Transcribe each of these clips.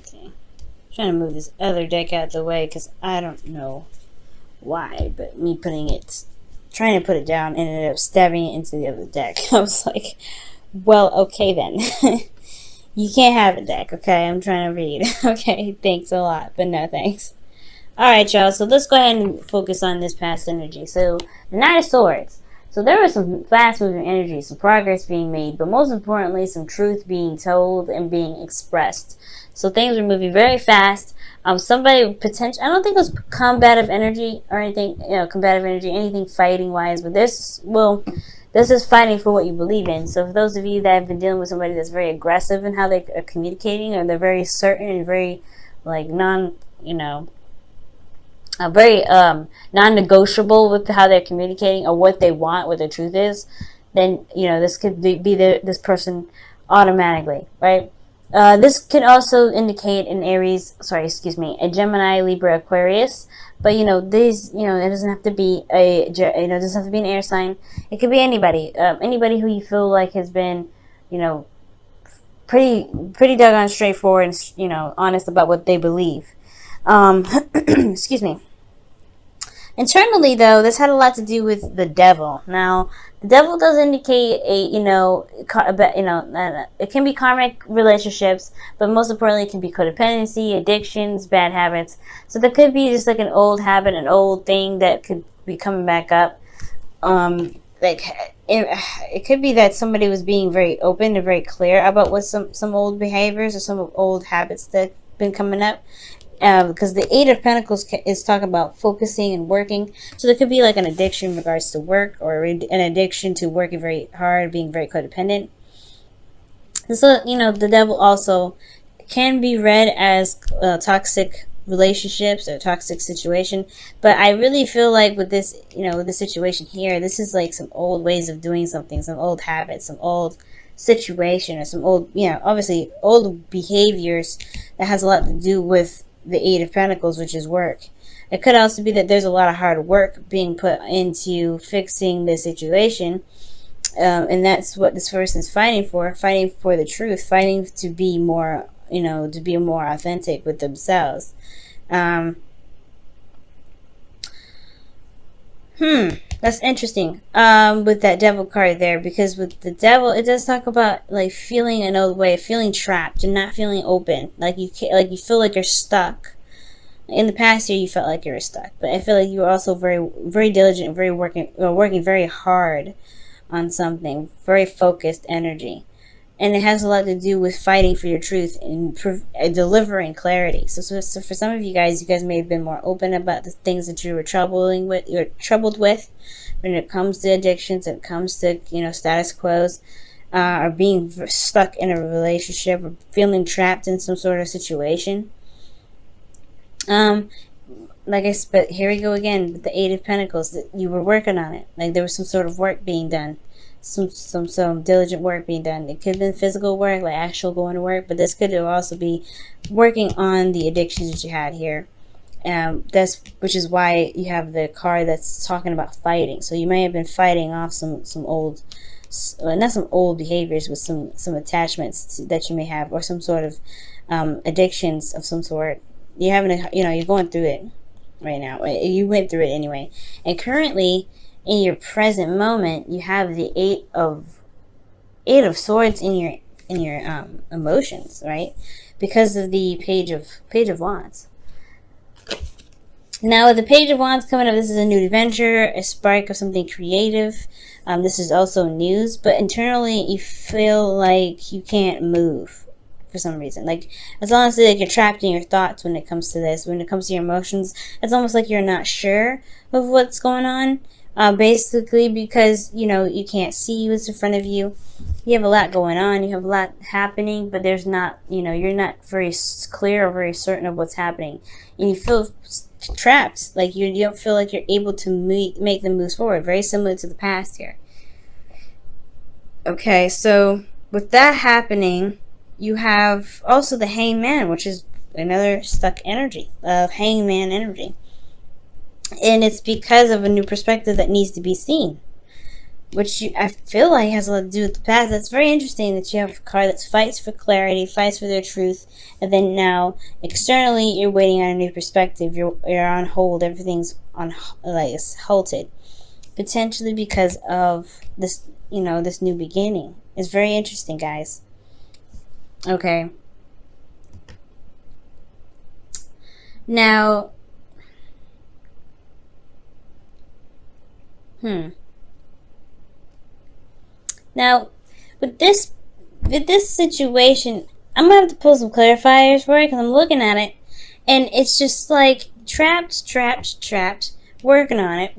Okay. Trying to move this other deck out of the way because I don't know why, but me trying to put it down, ended up stabbing it into the other deck. I was like, well, okay then. You can't have a deck, okay? I'm trying to read. Okay, thanks a lot, but no thanks. Alright, y'all, so let's go ahead and focus on this past energy. So, the Knight of Swords. So there was some fast-moving energy, some progress being made, but most importantly, some truth being told and being expressed. So things were moving very fast. Somebody potential. I don't think it was combative energy or anything. Combative energy, anything fighting-wise. But this is fighting for what you believe in. So for those of you that have been dealing with somebody that's very aggressive in how they are communicating, or they're very certain and very like very non-negotiable with how they're communicating or what they want, what the truth is, then this could be this person automatically, right? This could also indicate an Aries, a Gemini, Libra, Aquarius. But these, it doesn't have to be it doesn't have to be an air sign. It could be anybody, anybody who you feel like has been, pretty doggone straightforward and honest about what they believe. Excuse me. Internally, though, this had a lot to do with the devil. Now, the devil does indicate it can be karmic relationships, but most importantly, it can be codependency, addictions, bad habits. So there could be just like an old habit, an old thing that could be coming back up. It could be that somebody was being very open and very clear about what some old behaviors or some old habits that have been coming up. Because the Eight of Pentacles is talking about focusing and working. So there could be like an addiction in regards to work, or an addiction to working very hard, being very codependent. And so, the devil also can be read as toxic relationships or toxic situation. But I really feel like with this, with this situation here, this is like some old ways of doing something, some old habits, some old situation, or some old, obviously old behaviors that has a lot to do with the Eight of Pentacles, which is work. It could also be that there's a lot of hard work being put into fixing the situation, and that's what this person is fighting for the truth, fighting to be more, to be more authentic with themselves. That's interesting with that devil card there, because with the devil, it does talk about like feeling an old way, feeling trapped and not feeling open, like you feel like you're stuck. In the past year, you felt like you were stuck, but I feel like you were also very, very diligent, very working very hard on something, very focused energy. And it has a lot to do with fighting for your truth and delivering clarity. So for some of you guys may have been more open about the things that you were troubled with when it comes to addictions, when it comes to status quos, or being stuck in a relationship, or feeling trapped in some sort of situation. But here we go again with the Eight of Pentacles. That you were working on it, like there was some sort of work being done. Some diligent work being done. It could have been physical work, like actual going to work, but this could also be working on the addictions that you had here. Which is why you have the card that's talking about fighting. So you may have been fighting off some old, not some old behaviors, but some attachments that you may have, or some sort of addictions of some sort. You're having you're going through it right now. You went through it anyway, and currently, in your present moment, you have the Eight of Swords in your emotions, right? Because of the Page of Wands. Now, with the Page of Wands coming up, this is a new adventure, a spark of something creative. This is also news, but internally, you feel like you can't move for some reason. Like, it's honestly like you're trapped in your thoughts when it comes to this. When it comes to your emotions, it's almost like you're not sure of what's going on. Basically because you can't see what's in front of you. You have a lot going on, you have a lot happening, but there's not, you're not very clear or very certain of what's happening, and you feel trapped, like you don't feel like you're able to make the moves forward. Very similar to the past here. Okay, so with that happening, you have also the Hangman, which is another stuck energy, Hangman energy. And it's because of a new perspective that needs to be seen. which I feel like has a lot to do with the past. That's very interesting that you have a card that fights for clarity, fights for their truth, and then now externally you're waiting on a new perspective. You're on hold. Everything's on, like, it's halted, potentially because of this, this new beginning. It's very interesting, guys. Okay. Now, Now, with this situation, I'm gonna have to pull some clarifiers for it because I'm looking at it, and it's just like trapped, working on it,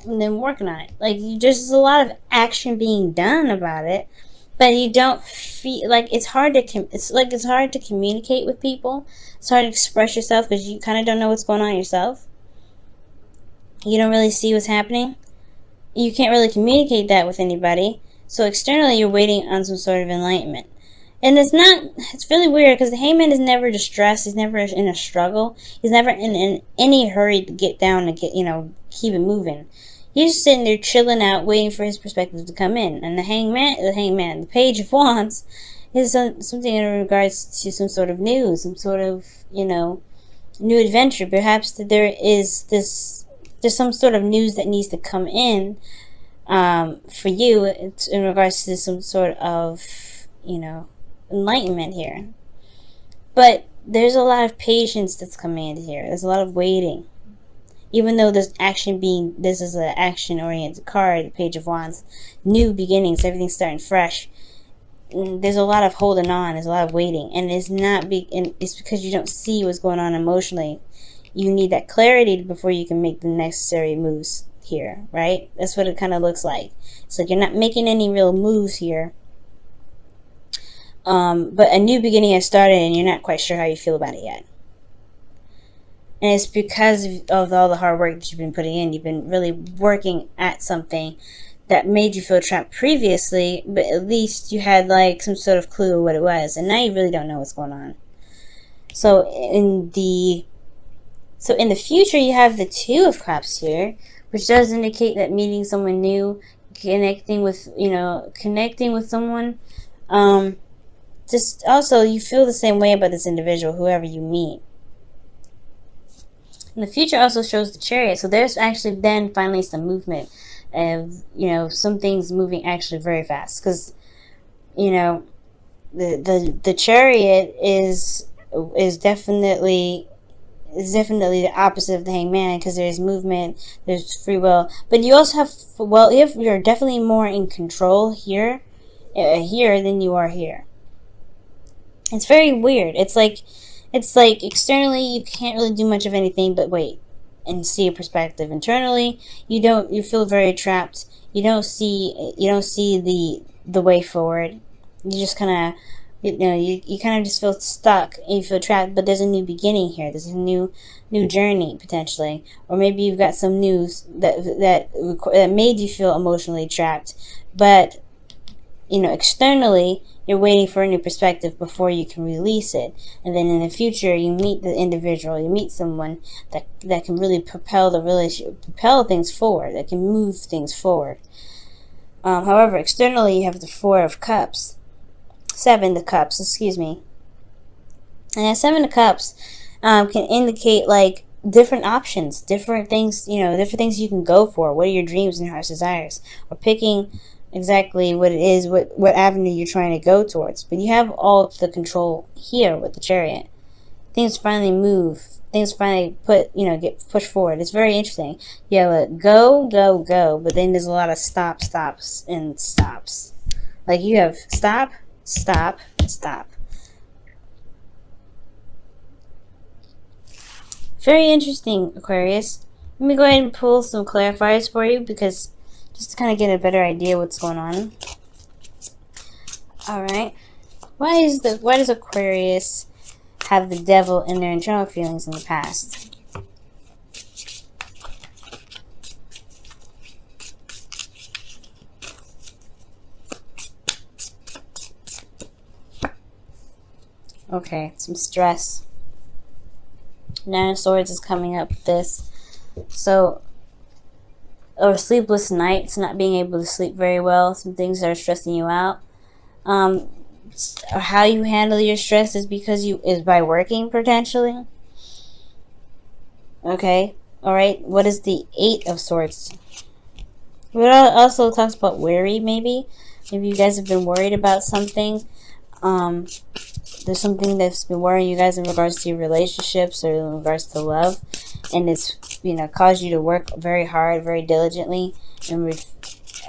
and then working on it. Like, there's a lot of action being done about it, but you don't feel like it's hard to it's hard to communicate with people. It's hard to express yourself because you kind of don't know what's going on yourself. You don't really see what's happening. You can't really communicate that with anybody. So externally, you're waiting on some sort of enlightenment. And it's really weird because the hangman is never distressed. He's never in a struggle. He's never in any hurry to get down and keep it moving. He's just sitting there chilling out, waiting for his perspective to come in. And the Page of Wands is something in regards to some sort of news, some sort of, new adventure. Perhaps that there's some sort of news that needs to come in for you in regards to some sort of, enlightenment here. But there's a lot of patience that's commanded here. There's a lot of waiting. Even though this is an action-oriented card, the Page of Wands, new beginnings, everything's starting fresh. There's a lot of holding on. There's a lot of waiting, and it's because you don't see what's going on emotionally. You need that clarity before you can make the necessary moves here, right? That's what it kind of looks like. It's like you're not making any real moves here. But a new beginning has started and you're not quite sure how you feel about it yet. And it's because of all the hard work that you've been putting in. You've been really working at something that made you feel trapped previously, but at least you had like some sort of clue of what it was. And now you really don't know what's going on. So in the future, you have the Two of Cups here, which does indicate that meeting someone new, connecting with someone. Just also, you feel the same way about this individual, whoever you meet. And the future also shows the Chariot. So there's actually then finally some movement of, some things moving actually very fast. Because, the Chariot is definitely the opposite of the Hangman, because there's movement, there's free will, but you also have, you're definitely more in control here than you are here. It's very weird. It's like externally you can't really do much of anything but wait and see a perspective. Internally, you feel very trapped. You don't see the way forward. You just kind of, you kind of just feel stuck and you feel trapped, but there's a new beginning here. There's a new journey potentially, or maybe you've got some news that made you feel emotionally trapped, but externally you're waiting for a new perspective before you can release it. And then in the future, you meet the individual, you meet someone that can really propel the relationship, propel things forward, that can move things forward. However, externally you have the Seven of Cups, excuse me. And that Seven of Cups can indicate like different options, different things, different things you can go for. What are your dreams and heart's desires? Or picking exactly what it is, what avenue you're trying to go towards. But you have all the control here with the Chariot. Things finally move. Things finally get pushed forward. It's very interesting. You have a go, but then there's a lot of stops, and stops. Like you have stop. Very interesting, Aquarius. Let me go ahead and pull some clarifiers for you, because just to kind of get a better idea what's going on. Alright. Why does Aquarius have the devil in their internal feelings in the past? Okay, some stress. Nine of Swords is coming up with this. So or sleepless nights, not being able to sleep very well, some things that are stressing you out. How you handle your stress is by working potentially. Okay, all right. What is the Eight of Swords? It also talks about worry. Maybe you guys have been worried about something. There's something that's been worrying you guys in regards to your relationships or in regards to love, and it's caused you to work very hard, very diligently, in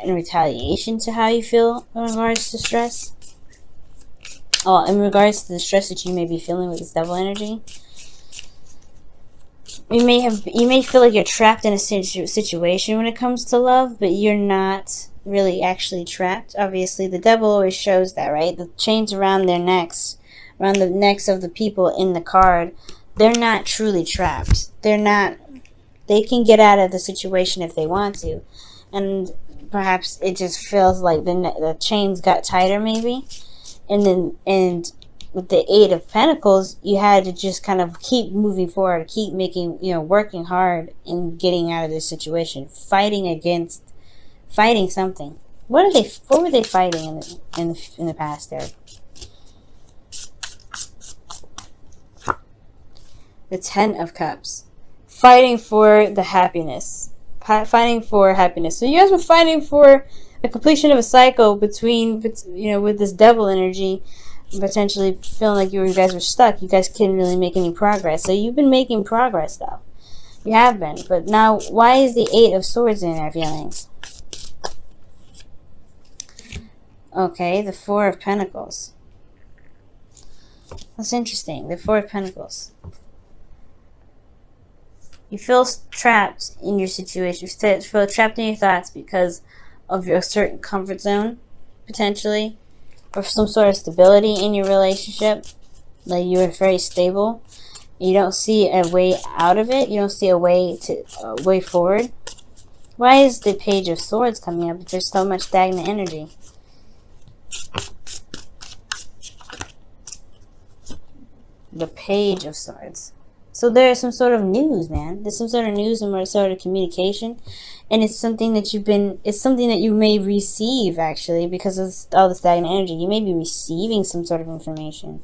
retaliation to how you feel in regards to stress. Oh, in regards to the stress that you may be feeling with this devil energy, you may feel like you're trapped in a situation when it comes to love, but you're not really actually trapped. Obviously, the devil always shows that, right? The chains around their necks, around the necks of the people in the card, they're not truly trapped. They can get out of the situation if they want to, and perhaps it just feels like the chains got tighter, maybe. And with the Eight of Pentacles, you had to just kind of keep moving forward, keep making, working hard and getting out of this situation, fighting something. What were they fighting in the past there? The Ten of Cups, fighting for the happiness, fighting for happiness. So you guys were fighting for a completion of a cycle between, with this devil energy, potentially feeling like you guys were stuck. You guys couldn't really make any progress. So you've been making progress, though. You have been. But now, why is the Eight of Swords in our feelings? Okay, the Four of Pentacles. That's interesting. The Four of Pentacles. You feel trapped in your situation. You feel trapped in your thoughts because of your certain comfort zone, potentially, or some sort of stability in your relationship. Like you are very stable. You don't see a way out of it. You don't see a way forward. Why is the Page of Swords coming up if there's so much stagnant energy? The Page of Swords. So there's some sort of news, man. There's some sort of news and some sort of communication. And it's something that it's something that you may receive, actually, because of all the stagnant energy. You may be receiving some sort of information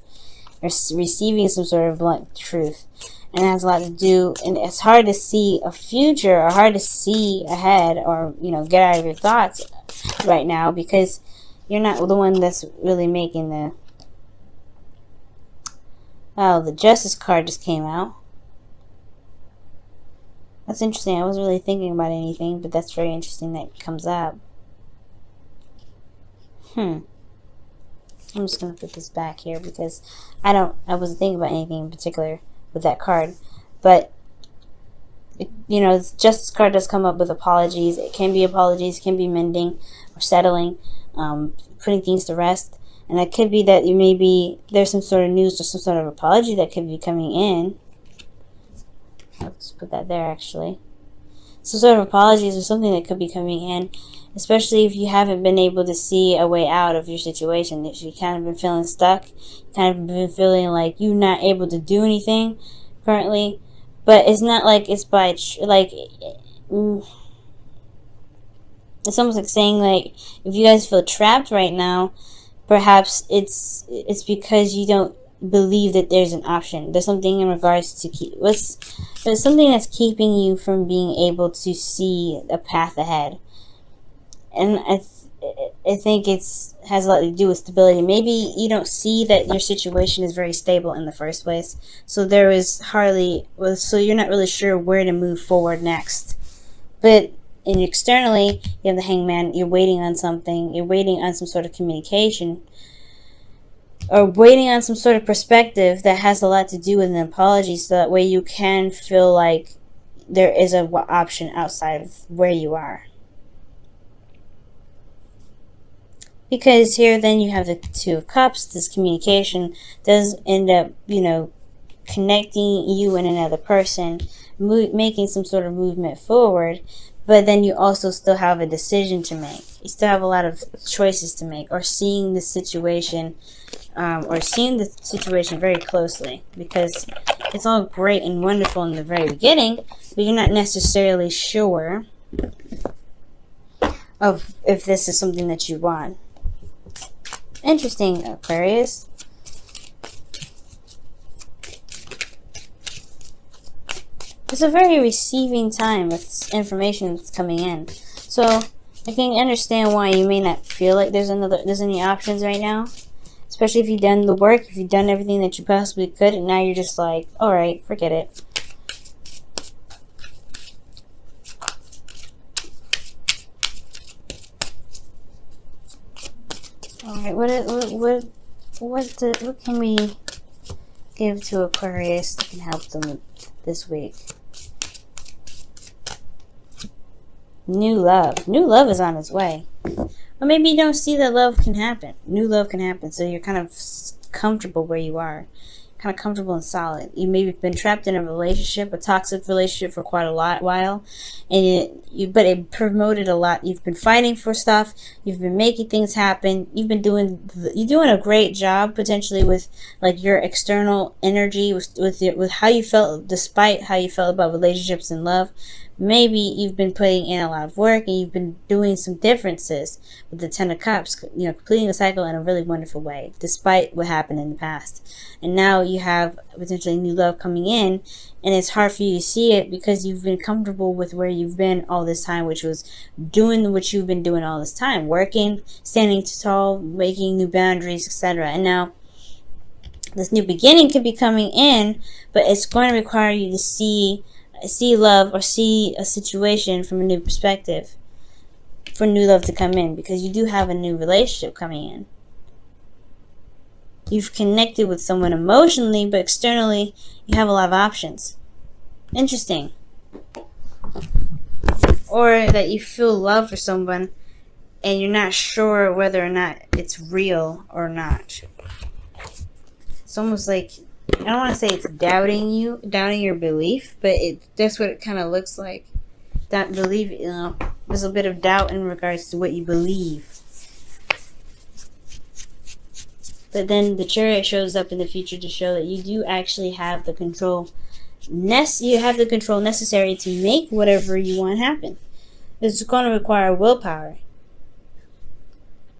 or receiving some sort of blunt truth. And it has a lot to do, and it's hard to see a future or hard to see ahead or, get out of your thoughts right now because you're not the one that's really making the... Oh, the Justice card just came out. That's interesting. I wasn't really thinking about anything, but that's very interesting that it comes up. I'm just going to put this back here because I wasn't thinking about anything in particular with that card. But, the Justice card does come up with apologies. It can be apologies, it can be mending or settling, putting things to rest. And it could be that there's some sort of news or some sort of apology that could be coming in. I'll just put that there, actually. Some sort of apologies or something that could be coming in, especially if you haven't been able to see a way out of your situation. If you kind of been feeling stuck, kind of been feeling like you're not able to do anything currently. But it's not like it's it's almost like saying, like, if you guys feel trapped right now, perhaps it's because you don't believe that there's an option. There's something in regards to there's something that's keeping you from being able to see a path ahead. And I think has a lot to do with stability. Maybe you don't see that your situation is very stable in the first place. So so you're not really sure where to move forward next. But externally, you have the Hangman. You're waiting on something. You're waiting on some sort of communication, or waiting on some sort of perspective that has a lot to do with an apology, so that way you can feel like there is an option outside of where you are. Because here then you have the Two of Cups. This communication does end up, connecting you and another person, making some sort of movement forward. But then you also still have a decision to make. You still have a lot of choices to make, or seeing the situation very closely, because it's all great and wonderful in the very beginning, but you're not necessarily sure of if this is something that you want. Interesting, Aquarius. It's a very receiving time with information that's coming in. So I can understand why you may not feel like there's any options right now. Especially if you've done the work, if you've done everything that you possibly could, and now you're just like, alright, forget it. Alright, what can we give to Aquarius that can help them this week? New love. New love is on its way. Or maybe you don't see that love can happen. New love can happen, so you're kind of comfortable where you are. Kind of comfortable and solid. You maybe have been trapped in a relationship, a toxic relationship for quite a while, and but it promoted a lot. You've been fighting for stuff. You've been making things happen. You're doing a great job potentially with like your external energy, with how you felt, despite how you felt about relationships and love. Maybe you've been putting in a lot of work and you've been doing some differences with the Ten of Cups, completing the cycle in a really wonderful way, despite what happened in the past. And now you have potentially new love coming in, and it's hard for you to see it because you've been comfortable with where you've been all this time, which was doing what you've been doing all this time, working, standing tall, making new boundaries, etc. And now this new beginning could be coming in, but it's going to require you to see love or see a situation from a new perspective for new love to come in, because you do have a new relationship coming in. You've connected with someone emotionally, but externally you have a lot of options. Interesting. Or that you feel love for someone and you're not sure whether or not it's real or not. It's almost like, I don't want to say it's doubting your belief, but that's what it kind of looks like. That belief, there's a bit of doubt in regards to what you believe. But then the Chariot shows up in the future to show that you do actually have the control. You have the control necessary to make whatever you want happen. It's going to require willpower.